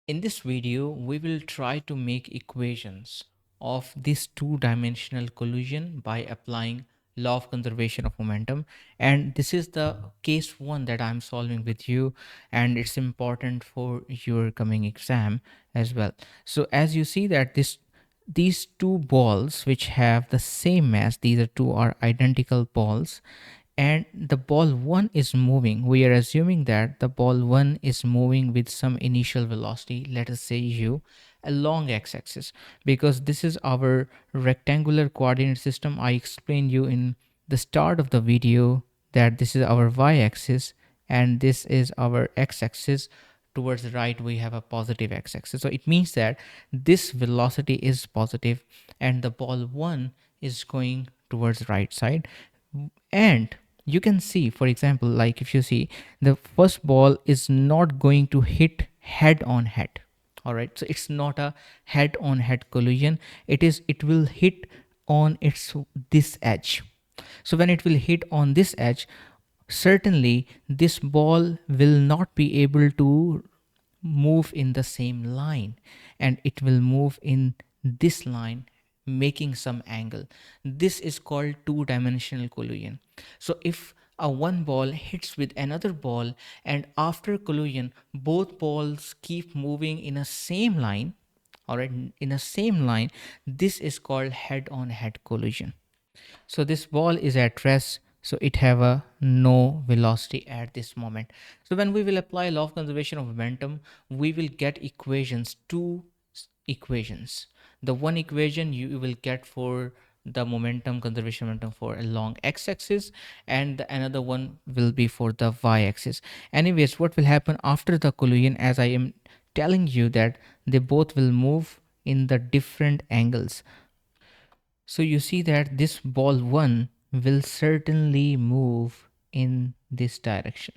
In this video, we will try to make equations of this two-dimensional collision by applying law of conservation of momentum. And this is the case one that I'm solving with you, and it's important for your coming exam as well. So as you see that these two balls which have the same mass, these are two are identical balls, and the ball 1 is moving. We are assuming that the ball 1 is moving with some initial velocity, let us say u, along x-axis, because this is our rectangular coordinate system. I explained you in the start of the video that this is our y-axis and this is our x-axis. Towards the right we have a positive x-axis, so it means that this velocity is positive and the ball 1 is going towards the right side. And you can see, for example, like if you see, the first ball is not going to hit head on head. All right, so it's not a head on head collision. It will hit on its this edge. So when it will hit on this edge, certainly this ball will not be able to move in the same line, and it will move in this line, making some angle. This is called two-dimensional collision. So if a one ball hits with another ball and after collision both balls keep moving in a same line, all right, in a same line, this is called head on head collision. So this ball is at rest, so it have a no velocity at this moment. So when we will apply law of conservation of momentum, we will get equations, two equations. The one equation you will get for the momentum, conservation momentum for along x-axis, and the another one will be for the y-axis. Anyways, what will happen after the collision, as I am telling you that they both will move in the different angles. So you see that this ball 1 will certainly move in this direction.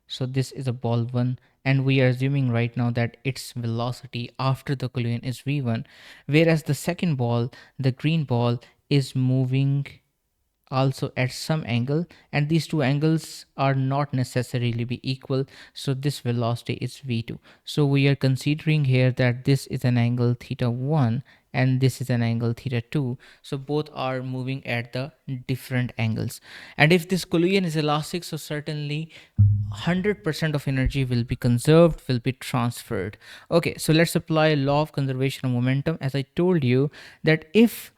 So this is a ball 1, and we are assuming right now that its velocity after the collision is v1, whereas the second ball, the green ball, is moving also at some angle, and these two angles are not necessarily be equal, so this velocity is v2. So we are considering here that this is an angle theta 1 and this is an angle theta 2, so both are moving at the different angles. And if this collision is elastic, so certainly 100% of energy will be conserved, will be transferred. Okay, so let's apply law of conservation of momentum. As I told you that if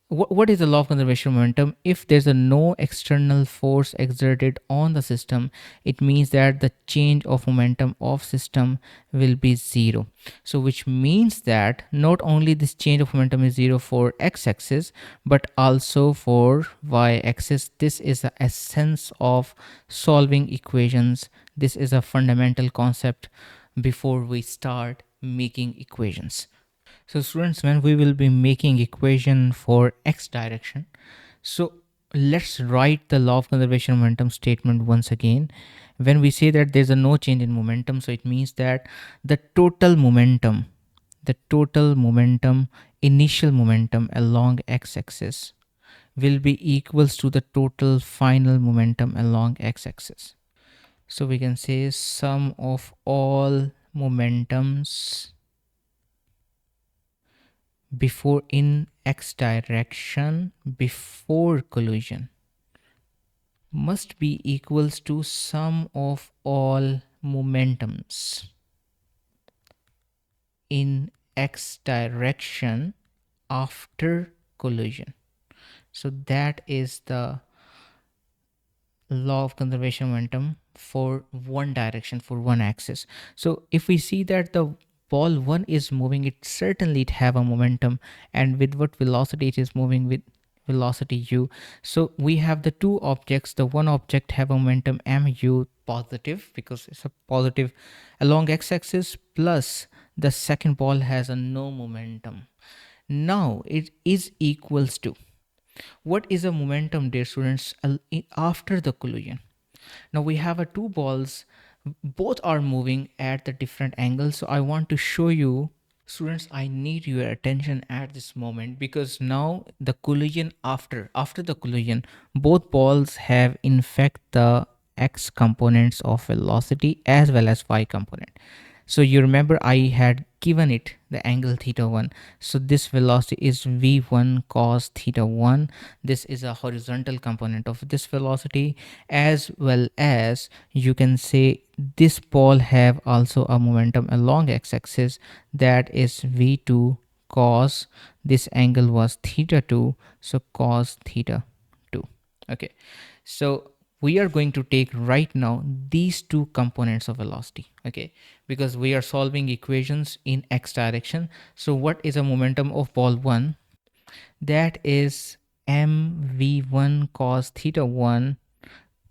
what is the law of conservation of momentum? If there's a no external force exerted on the system, it means that the change of momentum of system will be zero. So which means that not only this change of momentum is zero for x-axis but also for y-axis. This is the essence of solving equations. This is a fundamental concept before we start making equations. So students, when we will be making equation for x direction, so let's write the law of conservation of momentum statement once again. When we say that there's a no change in momentum, so it means that the total momentum, initial momentum along x-axis will be equals to the total final momentum along x-axis. So we can say sum of all momentums before in x direction before collision must be equals to sum of all momentums in x direction after collision. So that is the law of conservation momentum for one direction, for one axis. So if we see that the ball 1 is moving, it certainly it have a momentum, and with what velocity it is moving, with velocity u. So we have the two objects. The one object have a momentum mu positive because it's a positive along x-axis, plus the second ball has a no momentum. Now it is equals to, what is a momentum, dear students, after the collision? Now we have a two balls, both are moving at the different angles. So I want to show you, students, I need your attention at this moment, because now the collision, after the collision, both balls have in fact the x components of velocity as well as y component. So you remember I had given it the angle theta 1. So this velocity is v1 cos theta 1. This is a horizontal component of this velocity, as well as you can say this ball have also a momentum along x-axis, that is v2 cos, this angle was theta 2, so cos theta 2. Okay, so we are going to take right now these two components of velocity, okay, because we are solving equations in x direction. So what is a momentum of ball 1? That is mv1 cos theta 1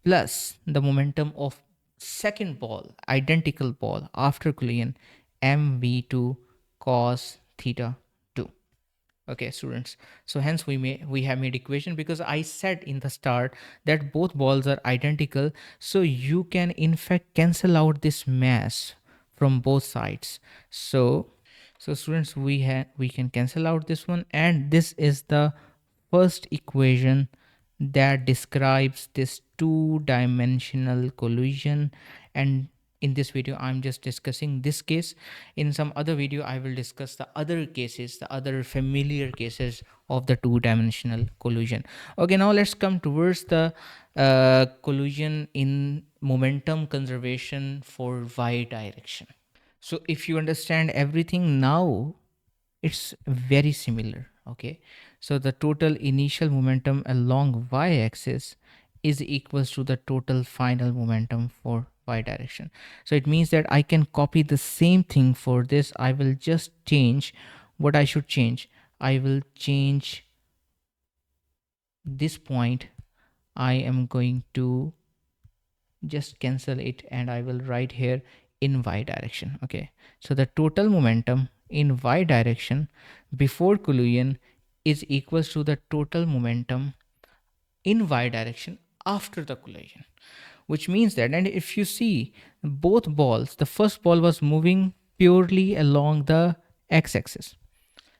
plus the momentum of second ball, identical ball after collision, mv2 cos theta 2. Okay, students, so hence we have made equation, because I said in the start that both balls are identical, so you can in fact cancel out this mass from both sides. So students, we can cancel out this one, and this is the first equation that describes this two-dimensional collision. And in this video I'm just discussing this case. In some other video I will discuss the other cases, the other familiar cases of the two-dimensional collision. Okay, now let's come towards the collision in momentum conservation for y direction. So if you understand everything now, it's very similar. Okay, so the total initial momentum along y-axis is equals to the total final momentum for y direction. So it means that I can copy the same thing for this. I will just change what I should change. I will change this point. I am going to just cancel it, and I will write here in y direction. Okay, so the total momentum in y direction before collision is equals to the total momentum in y direction after the collision, which means that, and if you see both balls, the first ball was moving purely along the x-axis,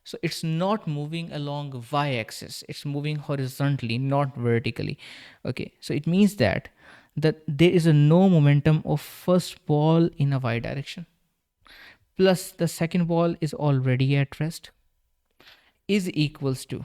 so it's not moving along y-axis, it's moving horizontally, not vertically. Okay, so it means that there is a no momentum of first ball in a y direction, plus the second ball is already at rest, is equals to.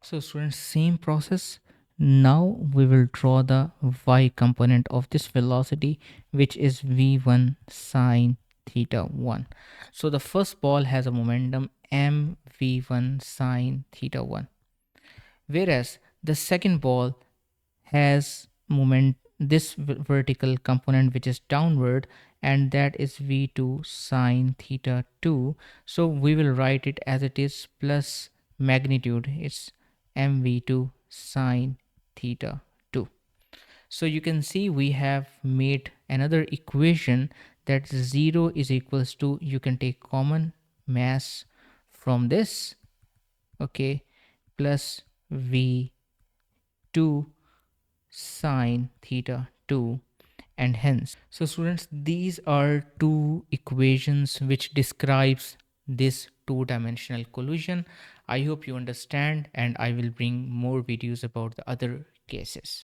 So students, same process. Now we will draw the y component of this velocity, which is v1 sine theta 1. So the first ball has a momentum m v1 sine theta 1, whereas the second ball has moment, this vertical component which is downward, and that is v2 sine theta 2. So we will write it as it is, plus magnitude, it's mv2 sine theta 2. So you can see we have made another equation, that 0 is equals to, you can take common mass from this, okay, plus v2 sine theta 2, and hence. So students, these are two equations which describes this two-dimensional collision. I hope you understand, and I will bring more videos about the other cases.